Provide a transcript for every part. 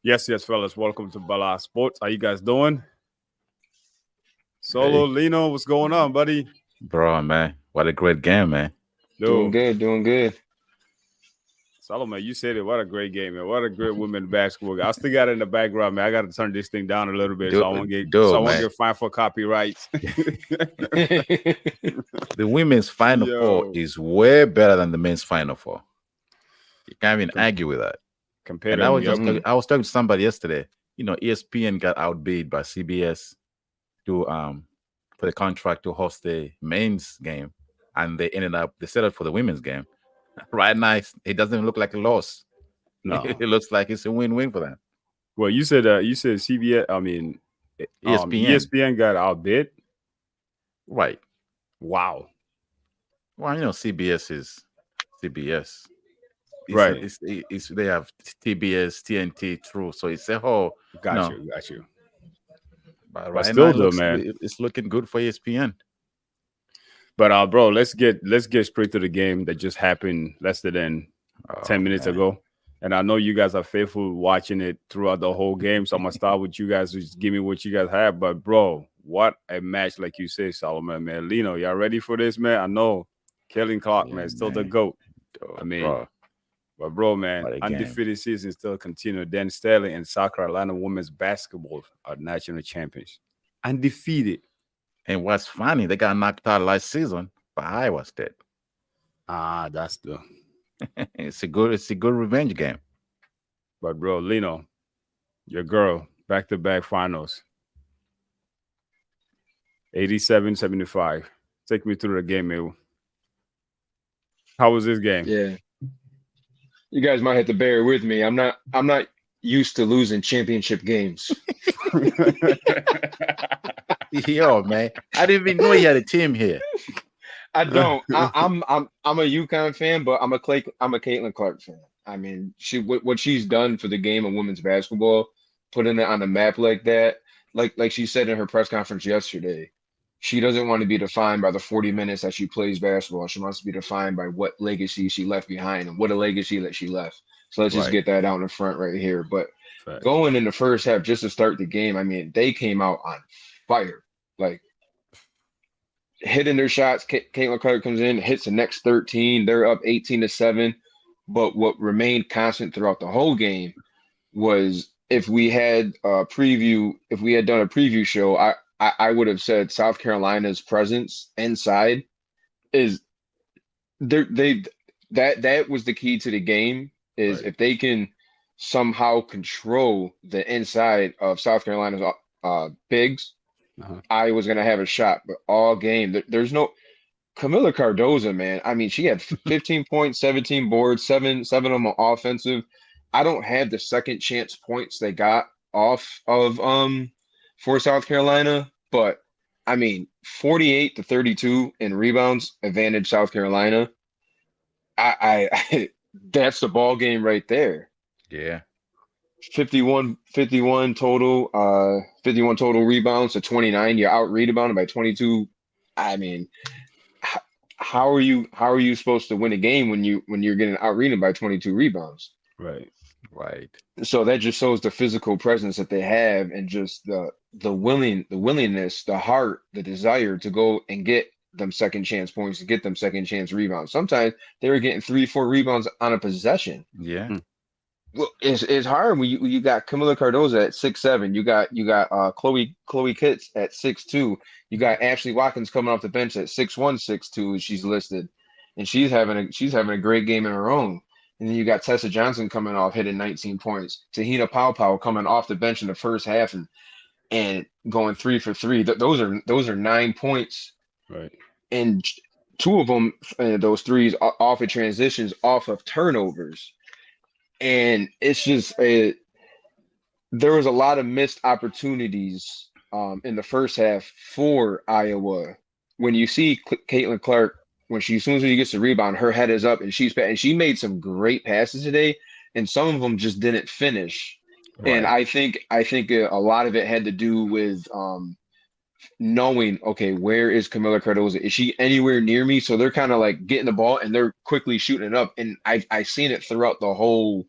Yes, yes, fellas. Welcome to Bala Sports. How you guys doing? Solo, Hey, Lino, what's going on, buddy? bro, man, what a great game, man. Doing Dude, good, doing good. Solo, man, you said it. What a great game, man. What a great women basketball game. I still got it in the background, man. I got to turn this thing down a little bit, so Do, I won't get do, man. fined for copyrights. The women's Final Four Yo, is way better than the men's Final Four. You can't even com- argue with that. compared And to I them, was yep. just I was talking to somebody yesterday. ESPN got outbid by CBS to for the contract to host the men's game, and they set up for the women's game. Right now, it doesn't look like a loss. No. It looks like it's a win-win for them. Well, you said CBS. I mean, ESPN, ESPN got outbid. right? Wow. Well, CBS is CBS. Right. They have TBS, TNT, True, so it's a whole Got you. Got you. But But right now still, though, man. it's looking good for ESPN. But bro, let's get straight to the game that just happened less than 10 minutes Man. ago. And I know you guys are faithful watching it throughout the whole game. So I'm gonna start with you guys. Just give me what you guys have. But bro, what a match, like you say, Solomon, man. Lino, y'all ready for this, man? I know Kellen Clark, Yeah, man, still the man. GOAT. Oh, I mean, bro, but bro, man, what a game. undefeated season still continue. Dan Staley and South Carolina women's basketball are national champions. Undefeated. And what's funny, they got knocked out last season by Iowa State. That's the It's a good revenge game. but bro, Lino, your girl, back-to-back finals. 87-75. Take me through the game, man. How was this game? Yeah. You guys might have to bear with me. I'm not used to losing championship games. Yo, man, I didn't even know you had a team here. I don't. I'm a UConn fan, but I'm a Caitlin Clark fan. I mean, what she's done for the game of women's basketball, putting it on the map like that, like she said in her press conference yesterday, she doesn't want to be defined by the 40 minutes that she plays basketball. She wants to be defined by what legacy she left behind and what a legacy that she left. So let's just Right. get that out in front right here. But Fact. going in the first half, just to start the game, I mean, they came out on fire. Like hitting their shots. Caitlin Clark comes in, hits the next 13. They're up 18-7. But what remained constant throughout the whole game was if we had done a preview show, I would have said South Carolina's presence inside is they that was the key to the game is Right. if they can somehow control the inside of South Carolina's bigs, Uh-huh. I was gonna have a shot. But all game, there's no Kamilla Cardoso, man. I mean, she had 15 points, 17 boards, seven of them are offensive. I don't have the second chance points they got off of for South Carolina, but I mean, 48-32 in rebounds, advantage South Carolina. I that's the ball game right there. Yeah. 51 total rebounds to 29. You're out rebounded by 22. I mean, h- how are you supposed to win a game when you're getting out rebounded by 22 rebounds? Right. Right. So that just shows the physical presence that they have and just the willingness, the heart, the desire to go and get them second chance points, to get them second chance rebounds. Sometimes they were getting 3, 4 rebounds on a possession. Yeah. Hmm. Well, it's hard when you got Kamilla Cardoso at 6'7". You got Chloe Kitts at 6'2". You got Ashley Watkins coming off the bench at 6'1", 6'2", as she's listed, and she's having a great game in her own. And then you got Tessa Johnson coming off hitting 19 points. Tahina Pow coming off the bench in the first half and going 3 for 3. Those are 9 points, Right. and two of them, those threes off of transitions, off of turnovers. And it's just there was a lot of missed opportunities in the first half for Iowa. When you see Caitlin Clark, as soon as she gets the rebound, her head is up and she made some great passes today, and some of them just didn't finish. And Right. I think a lot of it had to do with knowing, okay, where is Kamilla Cardoso? Is she anywhere near me? So they're kind of like getting the ball and they're quickly shooting it up. And I seen it throughout the whole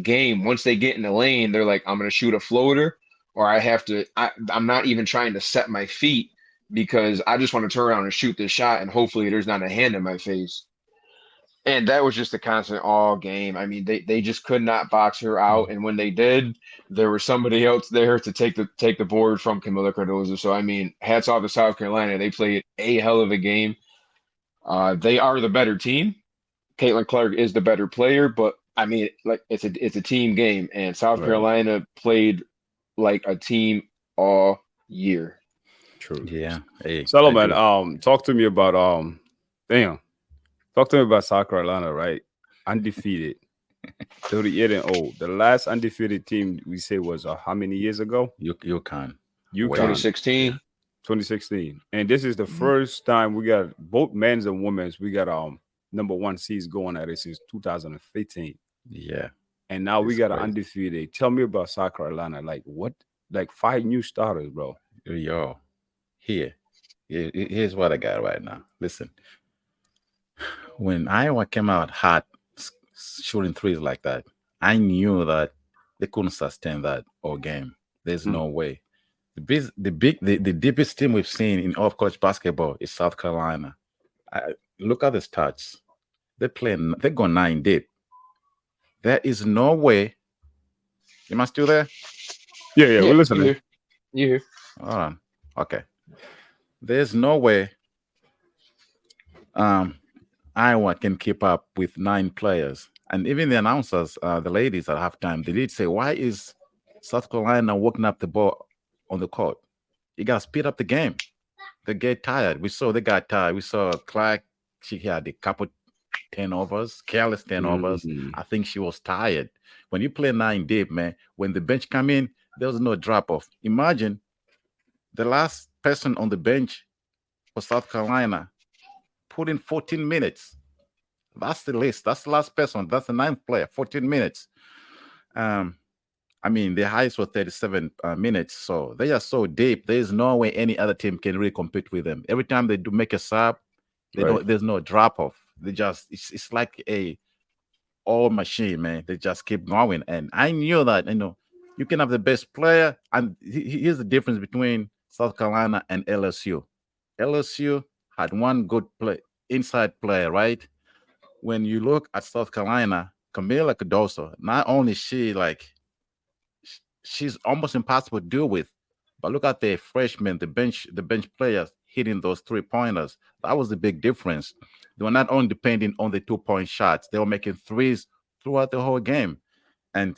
game, once they get in the lane, they're like, I'm gonna shoot a floater, or I'm not even trying to set my feet because I just want to turn around and shoot this shot, and hopefully there's not a hand in my face. And that was just a constant all game. I mean, they just could not box her out, and when they did, there was somebody else there to take the board from Kamilla Cardoso. So I mean, hats off to South Carolina. They played a hell of a game. They are the better team. Caitlin Clark is the better player, but I mean, like it's a team game, and South Right. Carolina played like a team all year. True. Yeah. Hey, I Solomon, do. talk to me about damn. Talk to me about South Carolina, right? Undefeated. 38-0. The last undefeated team we say was how many years ago? You can. UConn, Wait. 2016. 2016. And this is the first time we got both men's and women's. We got number one seeds going at it since 2015. Yeah. And now we It's got an crazy. undefeated. Tell me about South Carolina. Like what? Like 5 new starters, bro. Yo, here's what I got right now. Listen, when Iowa came out hot, shooting threes like that, I knew that they couldn't sustain that all game. There's Hmm. no way. The deepest team we've seen in off-court basketball is South Carolina. Look at the stats. They go 9 deep. There is no way. Am I still there? Yeah, Yeah, we're you listening. hear? You hear? Hold on. Okay. There's no way Iowa can keep up with 9 players. And even the announcers, the ladies at halftime, they did say, why is South Carolina walking up the ball on the court? You got to speed up the game. They get tired. They got tired. We saw Clark, she had a couple turnovers, careless turnovers. Mhm. I think she was tired. When you play 9 deep, man, when the bench come in, there was no drop off. Imagine the last person on the bench for South Carolina put in 14 minutes. That's the list. That's the last person. That's the 9th player, 14 minutes. I mean, the highest was 37 minutes. So they are so deep. There's no way any other team can really compete with them. Every time they do make a sub, Right. there's no drop off. It's like a all machine, man. They just keep going. And I knew that, you can have the best player. And here's the difference between South Carolina and LSU. LSU had one good inside player, right? When you look at South Carolina, Kamilla Cardoso, not only she's almost impossible to deal with, but look at the freshmen, the bench players hitting those 3-pointers. That was the big difference. They were not only depending on the 2-point shots, they were making threes throughout the whole game. And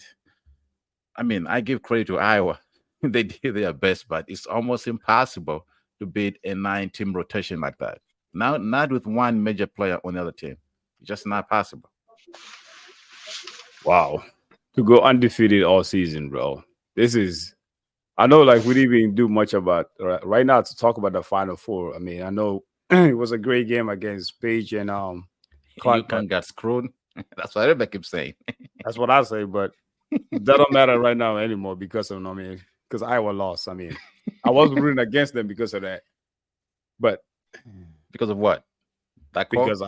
I mean, I give credit to Iowa. They did their best, but it's almost impossible to beat a 9-team rotation like that. Now, not with one major player on the other team. It's just not possible. Wow. To go undefeated all season, bro. This is I know like we didn't even do much about right now to talk about the final four. I mean, I know it was a great game against Page and You Clark, but can get screwed. That's what everybody keeps saying. that's what I say, but that don't matter right now anymore because of because Iowa lost. I mean, I was rooting against them because of that. But Because of what? That call? because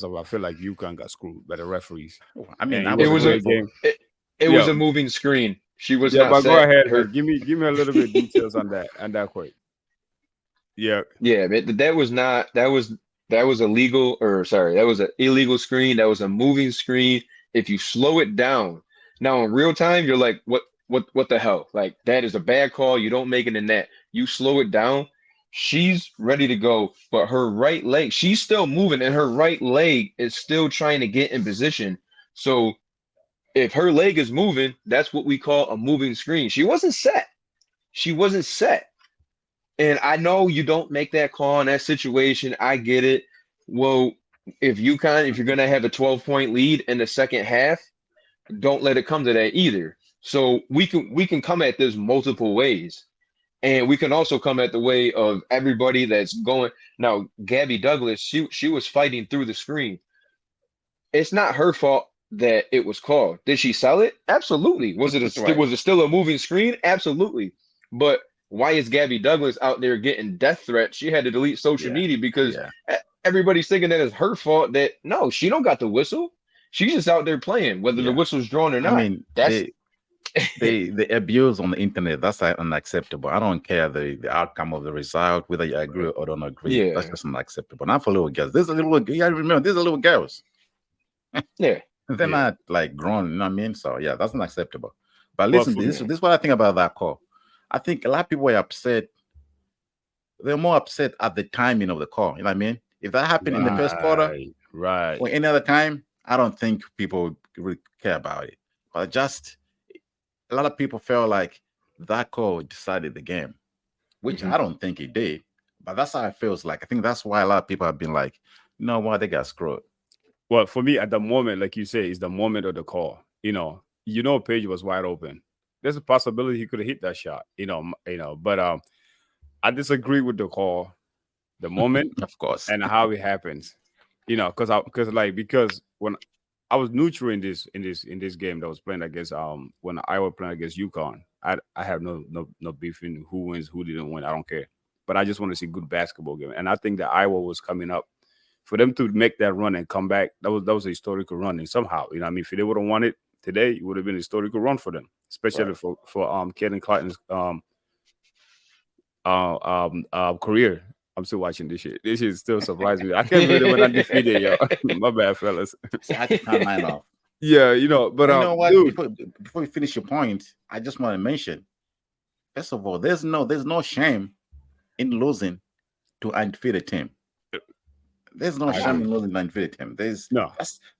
of I feel like UConn got screwed by the referees. I mean, And I it It was was a was a great grateful. game. it Yeah. was a moving screen. She was Yeah, not but go set. ahead. Her Give me a little bit of details on that quick. Yeah. Yeah, but that was illegal, or sorry, that was an illegal screen. That was a moving screen. If you slow it down, now in real time, you're like, what the hell? Like that is a bad call. You don't make it in that. You slow it down. She's ready to go, but her right leg, she's still moving, and her right leg is still trying to get in position. So if her leg is moving, that's what we call a moving screen. She wasn't set. She wasn't set. And I know you don't make that call in that situation. I get it. Well, if you're gonna have a 12-point lead in the second half, don't let it come to that either. So we can come at this multiple ways. And we can also come at the way of everybody that's going. Now, Gabby Douglas, she was fighting through the screen. It's not her fault that it was called. Did she sell it? Absolutely. Right. Was it still a moving screen? Absolutely. But why is Gabby Douglas out there getting death threats? She had to delete social Yeah. media because Yeah. everybody's thinking that it's her fault. That no, she don't got the whistle. She's just out there playing, whether the Yeah. whistle's drawn or I not. mean, That's they abuse on the internet. That's unacceptable. I don't care the outcome of the result, whether you agree or don't agree. That's yeah, just unacceptable. Not for little girls. There's a little. You gotta remember, these are little girls. yeah, They're Yeah. not like grown. You know what I mean? So yeah, that's unacceptable. But Well, listen, for this yeah. this is what I think about that call. I think a lot of people were upset. They're more upset at the timing of the call. You know what I mean? If that happened in the first quarter right. or any other time, I don't think people would really care about it. But just a lot of people felt like that call decided the game, which Hmm. I don't think it did. But that's how it feels like. I think that's why a lot of people have been like, you know what, they got screwed. Well, for me, at the moment, like you say, is the moment of the call. Page was wide open. There's a possibility he could have hit that shot. But I disagree with the call, the moment, Of course. and how it happens. Because when I was neutral in this game that was playing against when Iowa playing against UConn, I have no beef in who wins, who didn't win. I don't care, but I just want to see good basketball game, and I think that Iowa was coming up for them to make that run and come back. That was a historical run, and somehow, if they would have won it today, it would have been a historical run for them, especially Right. for Kaden Clayton's career. I'm still watching this shit. This shit still surprised me. I can't believe they went undefeated, yo. My bad, fellas. So I had to turn mine off. Yeah, but And you know what? dude, Before we finish your point, I just want to mention, first of all, there's no shame in losing to an undefeated team. There's no I shame agree. in losing to an undefeated team. There's No,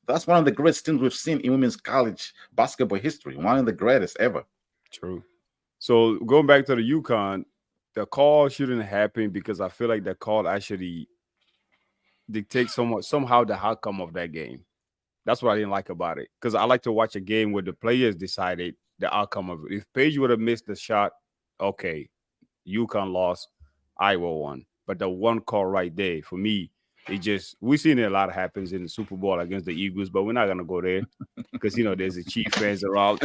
that's one of the greatest teams we've seen in women's college basketball history. One of the greatest ever. true. So going back to the UConn, the call shouldn't happen because I feel like the call actually dictates somehow the outcome of that game. That's what I didn't like about it. Because I like to watch a game where the players decided the outcome of it. If Paige would have missed the shot, okay, UConn lost, Iowa won. But the one call right there, for me, we've seen it a lot happens in the Super Bowl against the Eagles, but we're not gonna go there because there's a Chief fans around.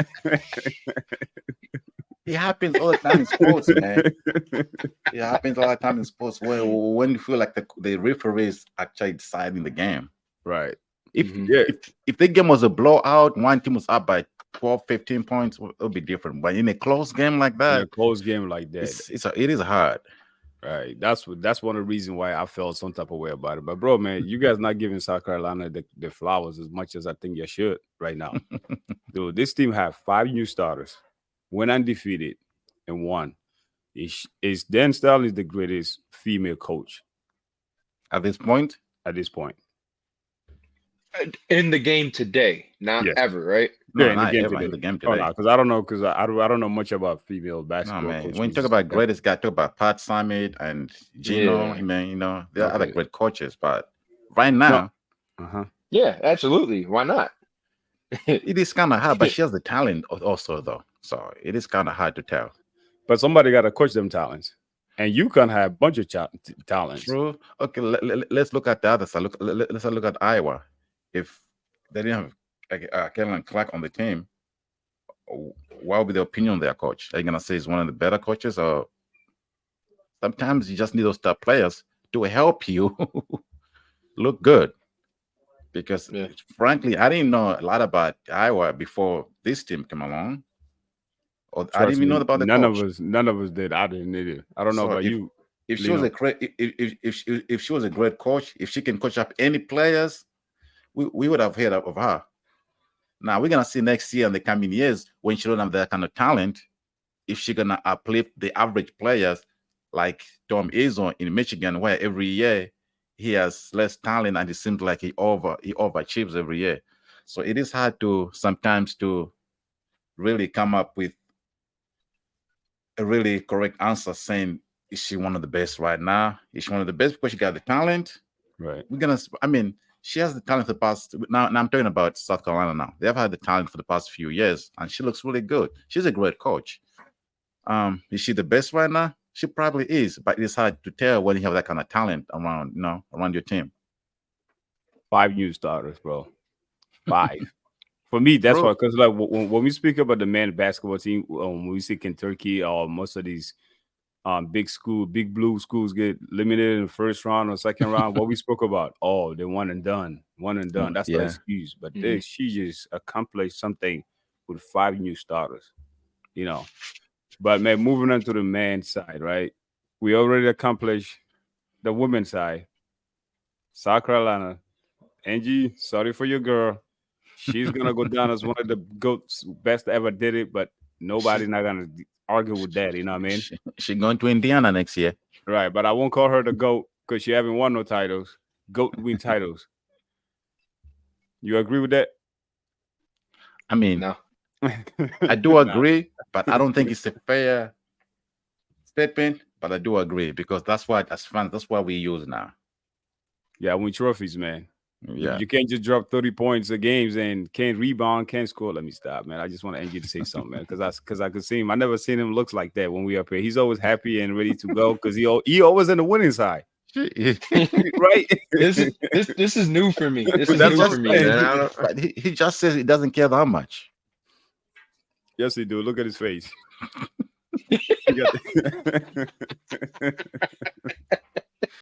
It happens all the time in sports, man. It happens all the time in sports when you feel like the referees actually deciding the game. Right. If Mhm. Yeah. if the game was a blowout, one team was up by 12, 15 points, it'll be different. But in a close game like In a that, close game like that. it is hard. Right. That's one of the reasons why I felt some type of way about it. But bro, man, you guys not giving South Carolina the flowers as much as I think you should right now. Dude, this team have 5 new starters, went undefeated, and won. Is Dan Staley is the greatest female coach At this point, at this point? In the game today, not Yes. ever, right? no, Yeah, in the not game ever in today. the game Oh today. no, because I don't know, because I don't know much about female No, basketball man. coaches. When you talk about greatest guy, talk about Pat Summit and Gino. Yeah. Man, there are other Okay. great coaches, but right No. now Uh-huh. Yeah, absolutely. Why not? it is kind of hard. But she has the talent also, though, so it is kind of hard to tell. But somebody got to coach them talents, and you can have a bunch of talents. True. Okay, let's look at the other side. Let's look at Iowa. If they didn't have Kellen Clark on the team, what would be the opinion of their coach? Are you gonna say he's one of the better coaches, or sometimes you just need those top players to help you look good? Because Yeah. frankly, I didn't know a lot about Iowa before this team came along, or I didn't Trust even know me, about the coach. none of us did. I didn't either. I don't know So about you, if she was Lino. a great if she was a great coach, if she can coach up any players, we would have heard of her. Now we're gonna see next year in the coming years when she don't have that kind of talent, if she gonna uplift the average players like Tom Izzo in Michigan, where every year he has less talent and it seems like he overachieves every year. So it is hard to sometimes to really come up with a really correct answer saying is she one of the best right now? Is she one of the best because she got the talent? Right. I mean, she has the talent for the past now I'm talking about South Carolina now. They've had the talent for the past few years and she looks really good. She's a great coach. Is she the best right now? She probably is, but it's hard to tell when you have that kind of talent around your team. 5 new starters, bro. 5. For me, that's True. why, because like when we speak about the men basketball team, when we see Kentucky or most of these big blue schools get limited in the first round or second round. What we spoke about, oh, they one and done. That's the Yeah. excuse. But Mhm. this, she just accomplished something with 5 new starters, you know. But man, moving on to the men's side, right? We already accomplished the women's side. South Carolina, Angie, sorry for your girl. She's gonna go down as one of the goats, best to ever did it. But nobody not gonna argue with that. You know what I mean? She going to Indiana next year. Right, but I won't call her the GOAT because she haven't won no titles. GOAT win titles. You agree with that? I mean, No. I do Nah. agree, but I don't think it's a fair statement. But I do agree because that's what, as fans, that's what we use now. Yeah, win trophies, man. Yeah. You can't just drop 30 points a games and can't rebound, can't score. Let me stop, man. I just want Angie to say something, man, because I could see him. I never seen him looks like that when we up here. He's always happy and ready to go because he always in the winning side, right? This is new for me. This is That's new what for I'm me, saying. man. I don't- But he just says he doesn't care that much. Yes, he do. Look at his face. He got